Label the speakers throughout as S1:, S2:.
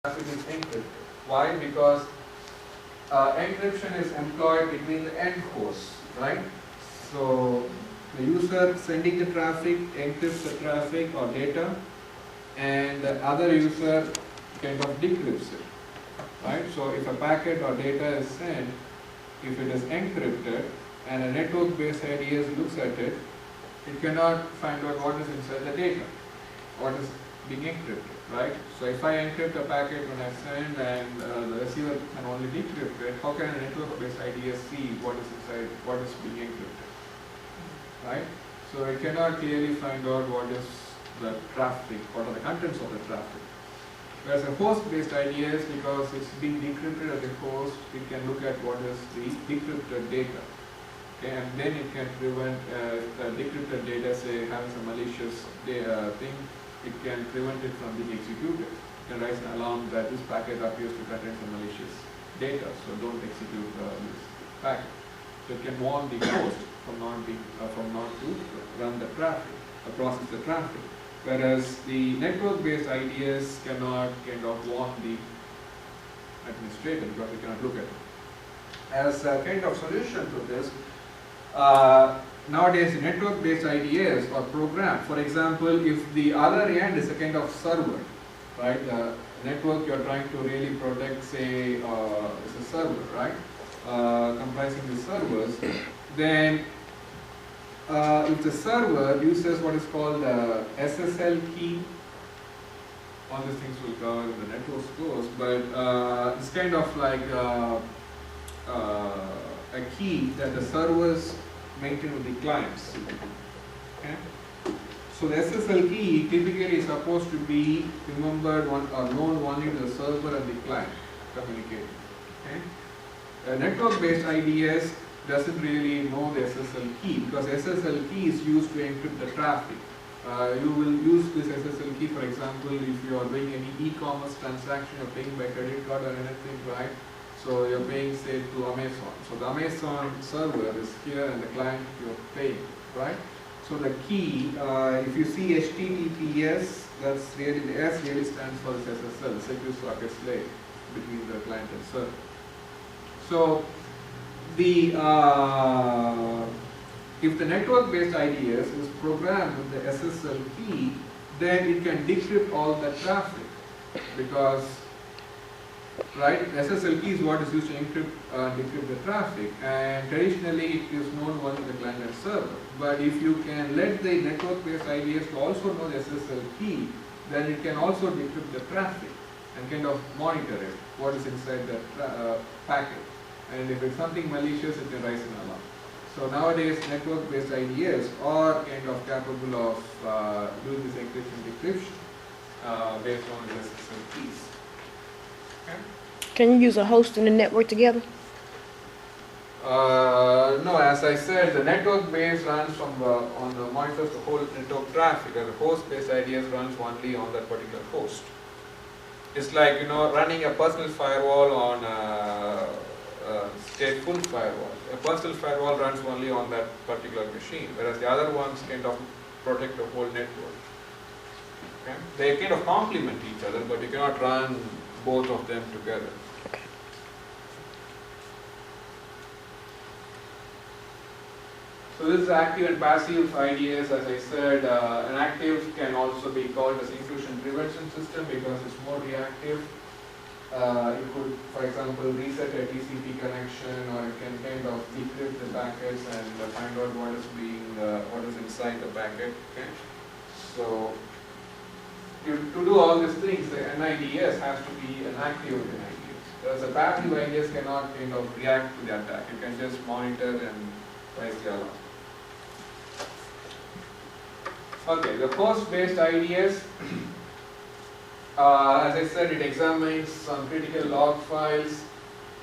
S1: traffic is encrypted. Why? Because encryption is employed between the end hosts, right? So the user sending the traffic encrypts the traffic or data, and the other user kind of decrypts it, right? So if a packet or data is sent, if it is encrypted and a network-based IDS looks at it, it cannot find out what is inside the data, what is being encrypted, right? So if I encrypt a packet when I send and the receiver can only decrypt it, how can a network-based IDS see what is inside, what is being encrypted, right? So it cannot clearly find out what is the traffic, what are the contents of the traffic. Whereas a host-based IDS, because it's being decrypted at the host, it can look at what is the decrypted data. Okay, and then it can prevent the decrypted data, say, having some malicious thing, it can prevent it from being executed. It can raise an alarm that this packet appears to contain some malicious data, so don't execute this packet. So it can warn the host from not to run the traffic, process the traffic. Whereas the network-based IDS cannot kind of warn the administrator because they cannot look at it. As a kind of solution to this, nowadays network-based IDS are programmed. For example, if the other end is a kind of server, right? The network you're trying to really protect, say, is a server, right? Comprising the servers, then if the server uses what is called the SSL key, all these things will cover in the network course, but it's kind of like a key that the servers maintain with the clients. Okay? So the SSL key typically is supposed to be remembered or known only to the server and the client communicating. Okay? A network-based IDS doesn't really know the SSL key because SSL key is used to encrypt the traffic. You will use this SSL key, for example, if you are doing any e-commerce transaction, you're paying by credit card or anything, right? So you're paying, say, to Amazon. So the Amazon server is here and the client you're paying, right? So the key, if you see HTTPS, that's really, the S really stands for this SSL, Secure Socket Slave, between the client and server. So the if the network-based IDS is programmed with the SSL key, then it can decrypt all the traffic because, right, the SSL key is what is used to encrypt decrypt the traffic, and traditionally it is known only to the client and server. But if you can let the network-based IDS to also know the SSL key, then it can also decrypt the traffic and kind of monitor it, what is inside the packet. And if it's something malicious, it can raise an alarm. So nowadays, network-based IDS are kind of capable of doing this encryption decryption based on the SSL keys. Okay?
S2: Can you use a host and a network together?
S1: No, as I said, the network-based runs on the monitors the whole network traffic, and the host-based IDS runs only on that particular host. It's like, you know, running a personal firewall on a stateful firewall. A personal firewall runs only on that particular machine, whereas the other ones kind of protect the whole network. Okay? They kind of complement each other, but you cannot run both of them together. So this is active and passive IDS. As I said, an active can also be called as intrusion prevention system because it's more reactive. It could, for example, reset a TCP connection, or it can kind of decrypt the packets and find out what is inside the packet. Okay? So to do all these things, the NIDS has to be an active NIDS. Whereas a passive IDS cannot kind of react to the attack. You can just monitor and raise the alarm. Okay, the host-based IDS. As I said, it examines some critical log files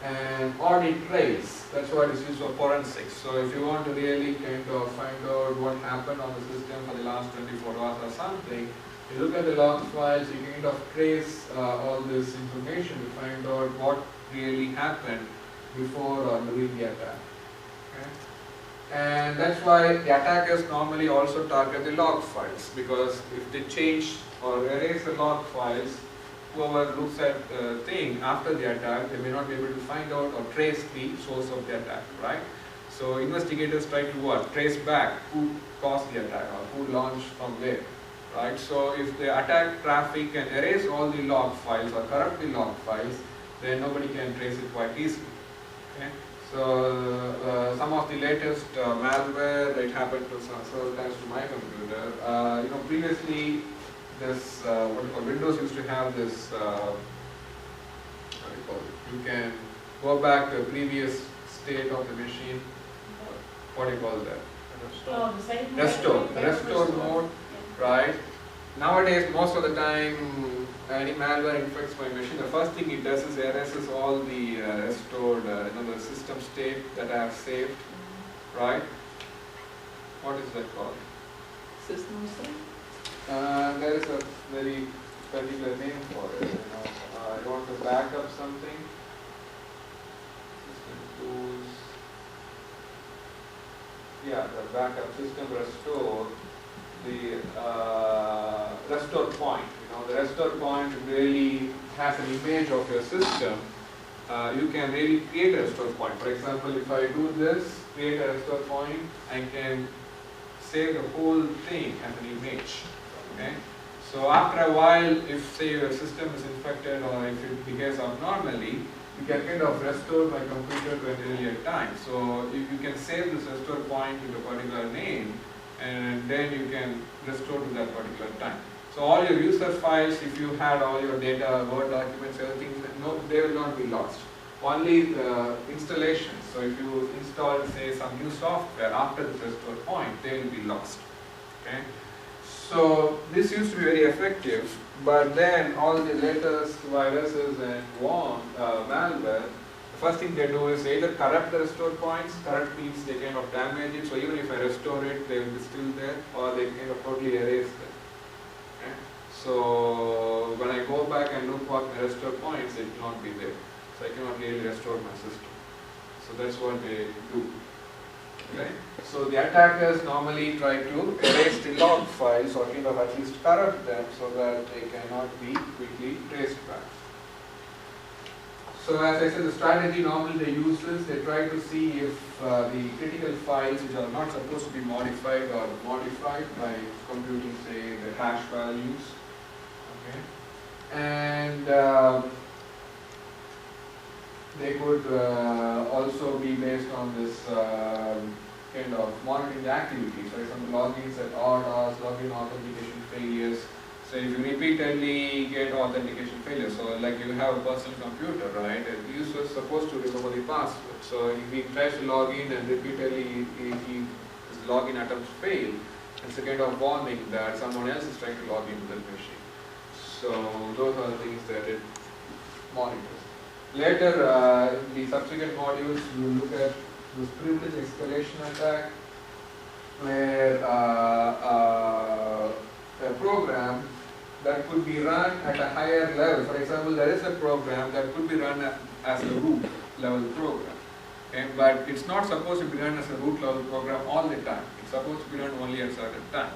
S1: and audit trails. That's what is used for forensics. So if you want to really kind of find out what happened on the system for the last 24 hours or something, you look at the log files, you kind of trace all this information to find out what really happened before or during the attack. Okay? And that's why the attackers normally also target the log files, because if they change or erase the log files, whoever looks at thing after the attack, they may not be able to find out or trace the source of the attack, right? So investigators try to what? Trace back who caused the attack or who launched from where, right? So if the attack traffic can erase all the log files or corrupt the log files, then nobody can trace it quite easily. Okay? So some of the latest malware, it happened to several times to my computer. Previously this what do you call, Windows used to have this what do you call it? You can go back to the previous state of the machine. What do you call that?
S3: Oh, the same
S1: Restore mode, right? Nowadays, most of the time, any malware infects my machine. The first thing it does is erases all the restored, the system state that I have saved, right? What is that called?
S3: System state?
S1: There is a very particular name for it. You want to back up something. System tools. Yeah, the backup system restore. The restore point. The restore point really has an image of your system. You can really create a restore point. For example, if I do this, create a restore point, I can save the whole thing as an image. Okay. So after a while, if say your system is infected or if it behaves abnormally, you can kind of restore my computer to an earlier time. So you can save this restore point with a particular name, and then you can restore to that particular time. So all your user files, if you had all your data, Word documents, everything, no, they will not be lost. Only the installation. So if you install, say, some new software after the restore point, they will be lost. Okay. So this used to be very effective, but then all the latest viruses and malware, the first thing they do is either corrupt the restore points. Corrupt means they kind of damage it, so even if I restore it, they will be still there, or they kind of totally erase them. Okay? So when I go back and look for the restore points, it will not be there. So I cannot really restore my system. So that's what they do. Okay? So the attackers normally try to erase the log files or kind of at least corrupt them so that they cannot be quickly traced back. So as I said, the strategy normally they use is they try to see if the critical files which are not supposed to be modified or modified by computing, say, the hash values. Okay? And they could also be based on this kind of monitoring the activity. So, some logins at odd hours, login authentication failures. So, if you repeatedly get authentication failures, so like you have a personal computer, right? The user is supposed to remember the password. So, if he tries to log in and repeatedly his login attempts fail, it's a kind of warning that someone else is trying to log into the machine. So, those are the things that it monitors. Later, the subsequent modules, you look at this privilege escalation attack, where a program that could be run at a higher level. For example, there is a program that could be run as a root level program, okay? But it's not supposed to be run as a root level program all the time. It's supposed to be run only at certain times.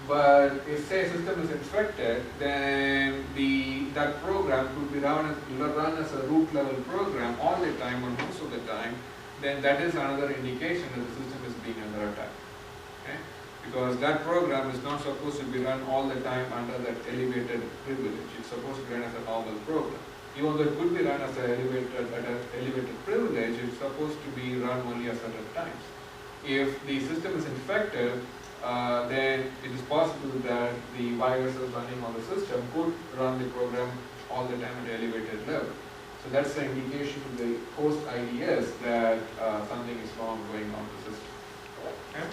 S1: But if, say, a system is infected, then that program could be run as a root level program all the time or most of the time. Then that is another indication that the system is being under attack. Okay? Because that program is not supposed to be run all the time under that elevated privilege. It's supposed to be run as a normal program. Even though it could be run as an elevated privilege, it's supposed to be run only at certain times. If the system is infected, then it is possible that the viruses running on the system could run the program all the time at an elevated level. So that's an indication to the host IDS that something is wrong going on the system. Okay?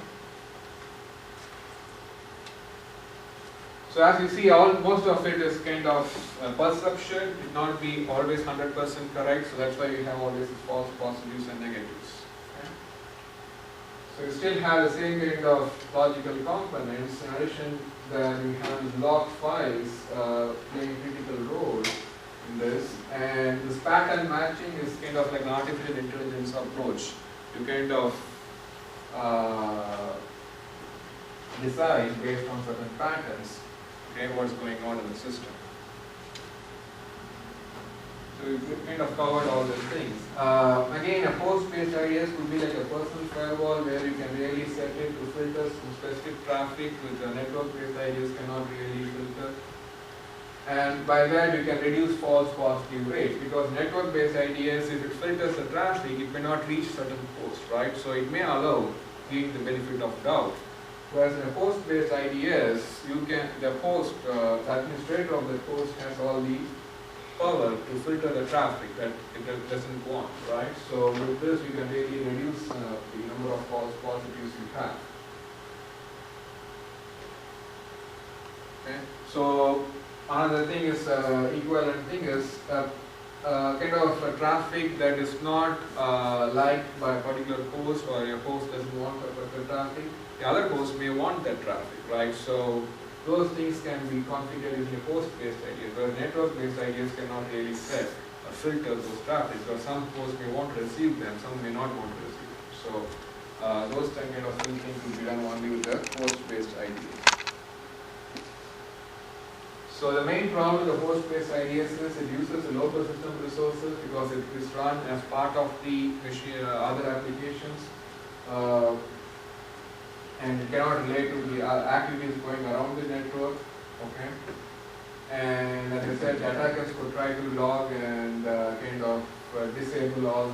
S1: So as you see, most of it is kind of perception. It will not be always 100% correct. So that's why you have always false positives and negatives. Okay? So you still have the same kind of logical components. In addition, then you have log files playing a critical role in this, and this pattern matching is kind of like an artificial intelligence approach. You kind of decide based on certain patterns, okay, what's going on in the system. So we kind of covered all these things. Again, a host-based IDS would be like a personal firewall where you can really set it to filter some specific traffic which a network-based IDS cannot really filter. And by that you can reduce false positive rates, because network-based IDS, if it filters the traffic, it may not reach certain hosts, right? So it may allow giving the benefit of doubt. Whereas in a host-based IDS, the host, the administrator of the host has all the power to filter the traffic that it doesn't want, right? So with this, you can really reduce the number of false positives you have. Okay. So another thing is equivalent thing is kind of a traffic that is not liked by a particular host, or a host doesn't want a particular traffic. The other host may want that traffic, right? So those things can be configured using a host-based IDS, whereas network-based IDS cannot really set or filter those traffic, because some hosts may want to receive them, some may not want to receive them. So those kind of filtering will be done only with the host-based IDS. So the main problem with the host-based IDS is it uses the local system resources because it is run as part of the machine, other applications. And it cannot relate to the activities going around the network, okay? And as I said, the attackers could try to log and kind of disable all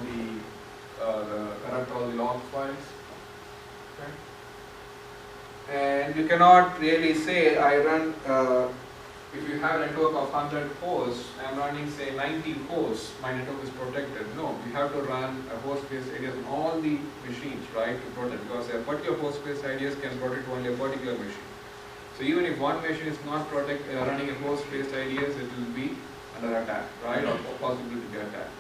S1: corrupt all the log files, okay? And you cannot really say, I run, if you have a network of 100 hosts, I am running say 90 hosts, my network is protected. No, you have to run a host-based IDS on all the machines, right, to protect, because a particular host-based IDS can protect only a particular machine. So even if one machine is not running a host-based IDS, it will be under attack, right, or possible to be attacked.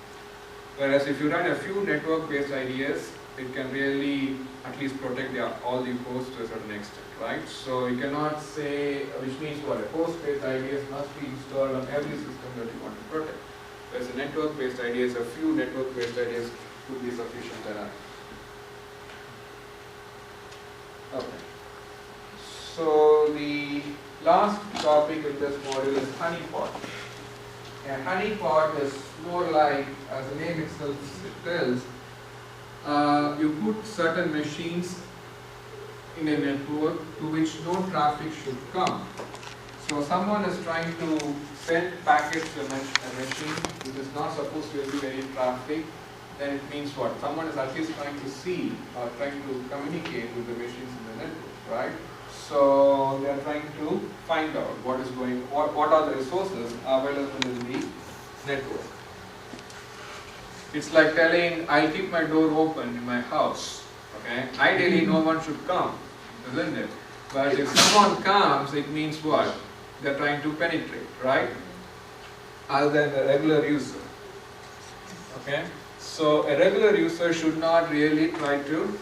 S1: Whereas if you run a few network-based IDS, it can really at least protect all the hosts to a certain extent, right? So you cannot say, which means what, a host-based IDS must be installed on every system that you want to protect. Whereas a network-based IDS, a few network-based IDS could be sufficient enough. Okay. So the last topic in this module is honeypot. And honeypot is more like, as the name itself tells, you put certain machines in a network to which no traffic should come. So someone is trying to send packets to a machine which is not supposed to receive any traffic, then it means what? Someone is at least trying to see or trying to communicate with the machines in the network, right? So they are trying to find out what is going, what are the resources available in the network. It's like telling, I'll keep my door open in my house. Okay? Ideally, no one should come, isn't it? But if someone comes, it means what? They're trying to penetrate, right? Other than the regular user. Okay? So a regular user should not really try to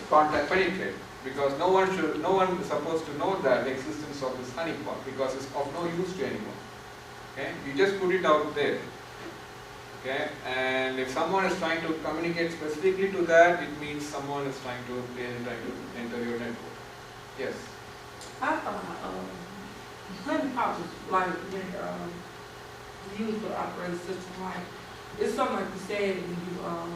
S1: penetrate, because no one is supposed to know that the existence of this honeypot, because it's of no use to anyone. Okay? You just put it out there. Okay, and if someone is trying to communicate specifically to that, it means someone is trying to enter your network. Yes.
S4: I thought honeypot was like when used for operating system, like it's something like you said when you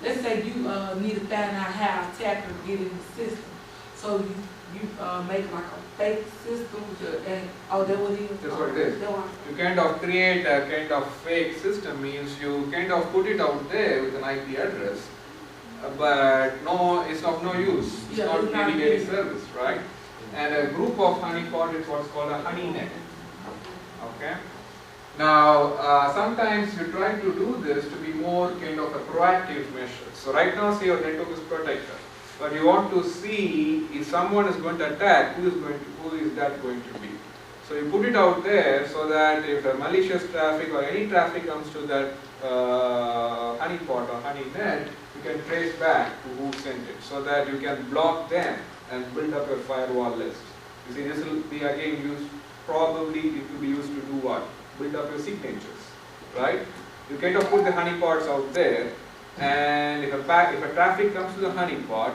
S4: let's say you need to find out how a attacker get in the system, so you make like a fake system and that's what it is.
S1: That's what it is. You kind of create a kind of fake system, means you kind of put it out there with an IP address, but no, it's of no use. It's not giving any service, right? And a group of honeypot is what's called a honeynet. Okay. Now, sometimes you try to do this to be more kind of a proactive measure. So right now, say your network is protected, but you want to see if someone is going to attack, who is that going to be? So you put it out there so that if a malicious traffic or any traffic comes to that honeypot or honeynet, you can trace back to who sent it, so that you can block them and build up a firewall list. You see, this will be again used, probably it will be used to do what? Build up your signatures, right? You kind of put the honeypots out there, and if a traffic comes to the honeypot,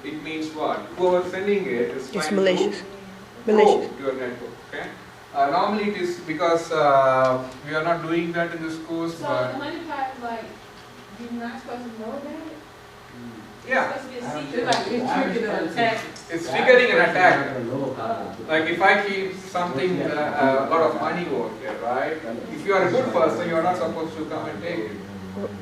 S1: it means what? Whoever sending it is trying
S2: malicious.
S1: to probe your network, okay? Normally it is because we are not doing that in this course,
S3: So
S1: but
S3: the honeypot, like, you're not supposed to know about it?
S1: yeah,
S3: It's supposed to be a
S4: It's
S3: secret?
S4: like it's triggering an attack.
S1: it's triggering an attack. Like if I keep something, a lot of money over here, right? If you are a good person, you are not supposed to come and take it,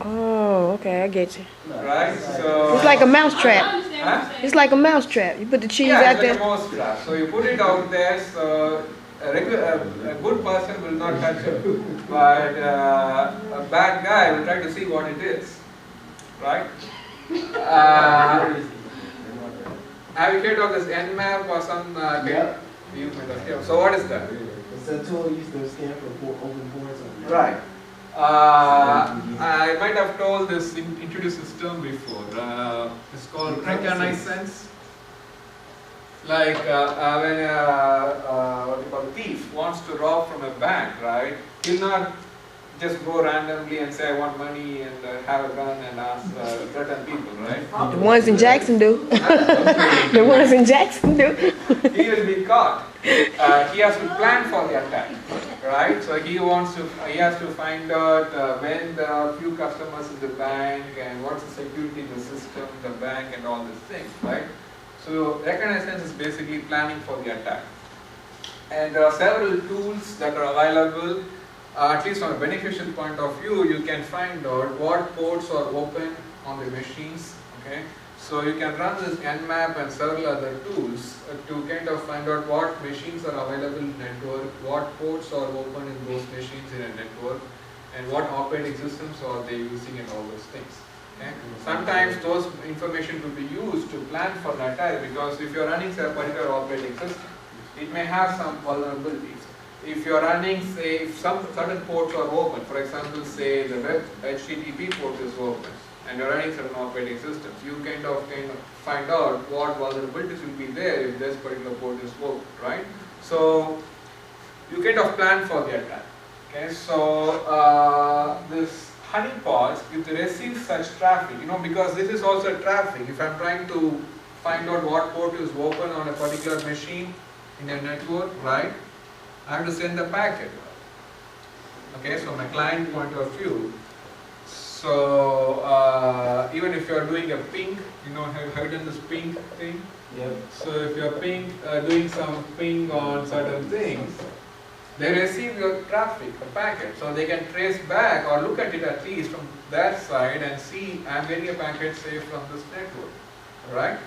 S2: Oh, okay, I get you.
S1: right? So
S2: It's like a mouse
S3: I
S2: trap.
S3: understand what you're saying.
S2: It's like a mouse trap. You put the cheese
S1: yeah,
S2: out
S1: it's like a
S2: there.
S1: mouse trap. So you put it out there, so a good person will not touch it, but a bad guy will try to see what it is, right? Have you heard of this Nmap or some?
S5: Yep.
S1: You might have heard. So what is that?
S5: It's a tool used to scan for open boards.
S1: Right. I might have told this, introduced this term before. It's called reconnaissance. Like when what you call a thief wants to rob from a bank, right? He'll not just go randomly and say I want money and have a gun and ask threaten people, right?
S2: The ones in Jackson do. The ones in Jackson do.
S1: He will be caught. He has to plan for the attack, right? So he has to find out when there are few customers in the bank and what's the security in the system, the bank, and all these things, right? So reconnaissance is basically planning for the attack. And there are several tools that are available. At least from a beneficial point of view, you can find out what ports are open on the machines. Okay, so you can run this Nmap and several other tools to kind of find out what machines are available in network, what ports are open in those machines in a network, and what operating systems are they using and all those things. Okay? Sometimes those information will be used to plan for an attack, because if you are running say, a particular operating system, it may have some vulnerabilities. If you are running, say, if some certain ports are open, for example, say the web HTTP port is open, and you are running certain operating systems, you kind of find out what vulnerabilities will be there if this particular port is open, right? So you kind of plan for the attack. Okay, so this honeypots, if they receive such traffic, because this is also traffic. If I'm trying to find out what port is open on a particular machine in a network, right? I have to send the packet. Okay, so my client point of view. So even if you are doing a ping, have you done this ping thing?
S5: Yep.
S1: So if you are doing some ping on certain things, they receive your traffic, a packet, so they can trace back or look at it at least from that side and see I'm getting a packet say from this network, right?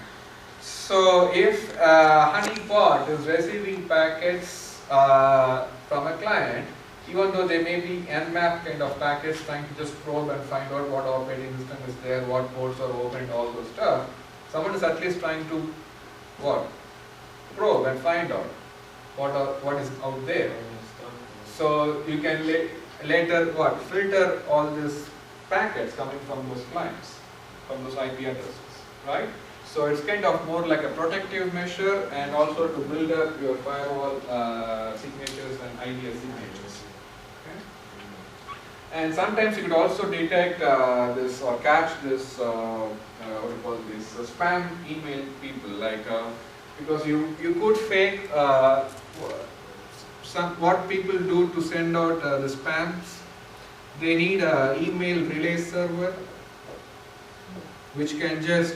S1: So if honeypot is receiving packets from a client, even though they may be Nmap kind of packets trying to just probe and find out what operating system is there, what ports are open, all those stuff, someone is at least trying to what? Probe and find out what is out there. So you can later what? Filter all these packets coming from those clients, from those IP addresses, right? So it's kind of more like a protective measure, and also to build up your firewall signatures and IDS signatures. Okay? And sometimes you could also detect this or catch this what do you call this spam email people, like because you could fake what people do to send out the spams. They need an email relay server which can just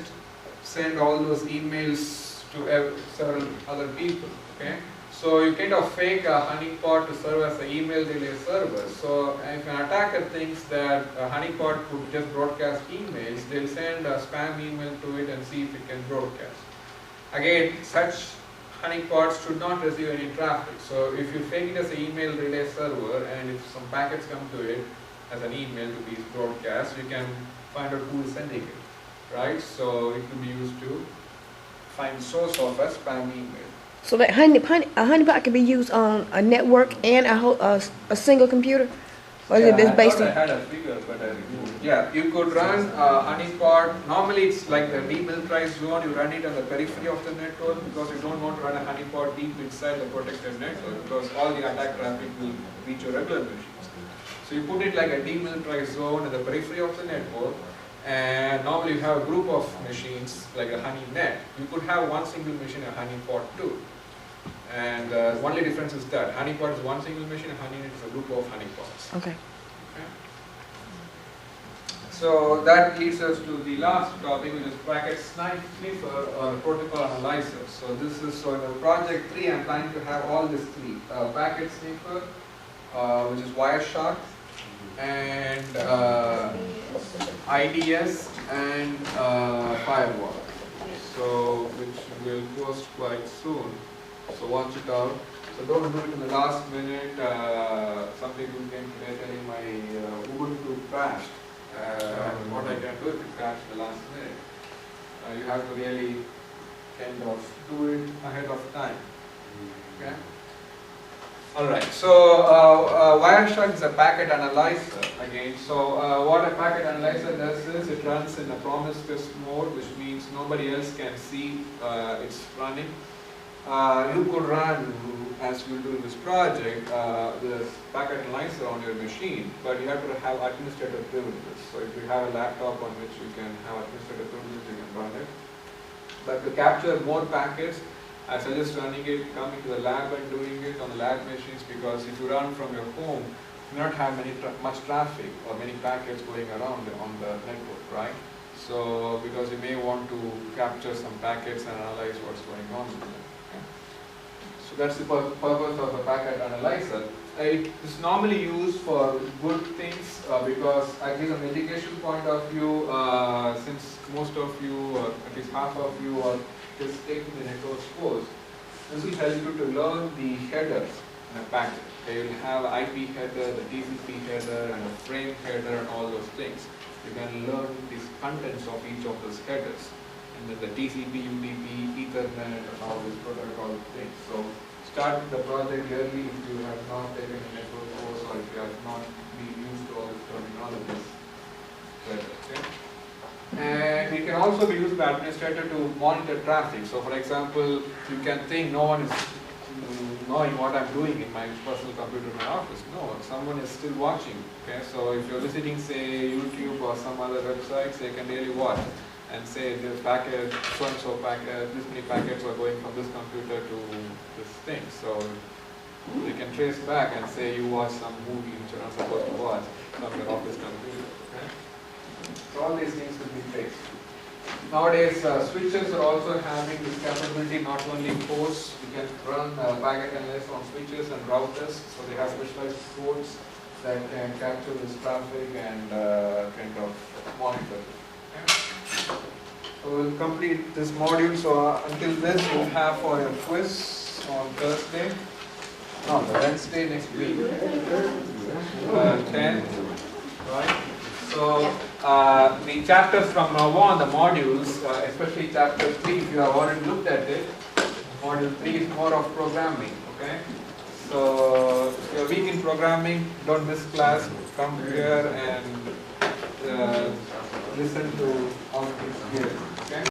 S1: send all those emails to several other people. Okay, so you kind of fake a honeypot to serve as an email relay server. So if an attacker thinks that a honeypot could just broadcast emails, they'll send a spam email to it and see if it can broadcast. Again, such honeypots should not receive any traffic. So if you fake it as an email relay server, and if some packets come to it as an email to be broadcast, you can find out who is sending it. Right, so it can be used to find source of a spam email.
S2: So that a honeypot can be used on a network and a single computer, or is it
S1: I
S2: based
S1: thought I
S2: on?
S1: had a figure, but I removed. Yeah, you could run a honeypot. Normally, it's like the demilitarized zone. You run it on the periphery of the network because you don't want to run a honeypot deep inside the protected network, because all the attack traffic will reach your regular machines. So you put it like a demilitarized zone at the periphery of the network. And normally you have a group of machines like a honey net. You could have one single machine, a honeypot too. And only difference is that honeypot is one single machine, honeynet is a group of honeypots.
S2: Okay.
S1: Okay. So that leads us to the last topic, which is packet sniffer or protocol analyzer. So this is, so in the project 3, I'm planning to have all these three: packet sniffer, which is Wireshark, and IDS and firewall. So which will post quite soon. So watch it out. So don't do it in the last minute. Some people can telling my Ubuntu crashed. What I can do if it crashed the last minute. You have to really kind of do it ahead of time. Okay. Alright, so Wireshark is a packet analyzer again. So what a packet analyzer does is it runs in a promiscuous mode, which means nobody else can see it's running. You could run, as we'll do in this project, this packet analyzer on your machine, but you have to have administrative privileges. So if you have a laptop on which you can have administrative privileges, you can run it. But to capture more packets, I suggest running it, coming to the lab and doing it on the lab machines, because if you run from your home, you may not have much traffic or many packets going around on the network, right? So, because you may want to capture some packets and analyze what's going on with them. Okay? So that's the purpose of a packet analyzer. It is normally used for good things because, at least from an education point of view, since most of you, or at least half of you, are just taking the network course, this will help you to learn the headers in a packet. Okay, you'll have IP header, the TCP header, and a frame header, and all those things. You can learn these contents of each of those headers, and then the TCP, UDP, Ethernet, and all these protocol things. So start the project early if you have not taken a network course, or if you have not been used to all these terminologies. Okay. And it can also be used by administrator to monitor traffic. So for example, you can think no one is knowing what I'm doing in my personal computer in my office. No, someone is still watching. Okay, so if you're visiting, say, YouTube or some other websites, they can really watch and say this packet, so-and-so packet, this many packets are going from this computer to this thing. So they can trace back and say you watched some movie which you're not supposed to watch from your office computer. Okay? So all these things will be traced. Nowadays, switches are also having this capability, not only ports, we can run packet analysis on switches and routers, so they have specialized ports that can capture this traffic and kind of monitor it. Okay? So we'll complete this module, so until this we'll have for a quiz on Thursday, no, Wednesday next week, 10, right? So the chapters from now on, the modules, especially chapter 3, if you have already looked at it, module 3 is more of programming, okay? So if you're weak in programming, don't miss class, come here and listen to all these here.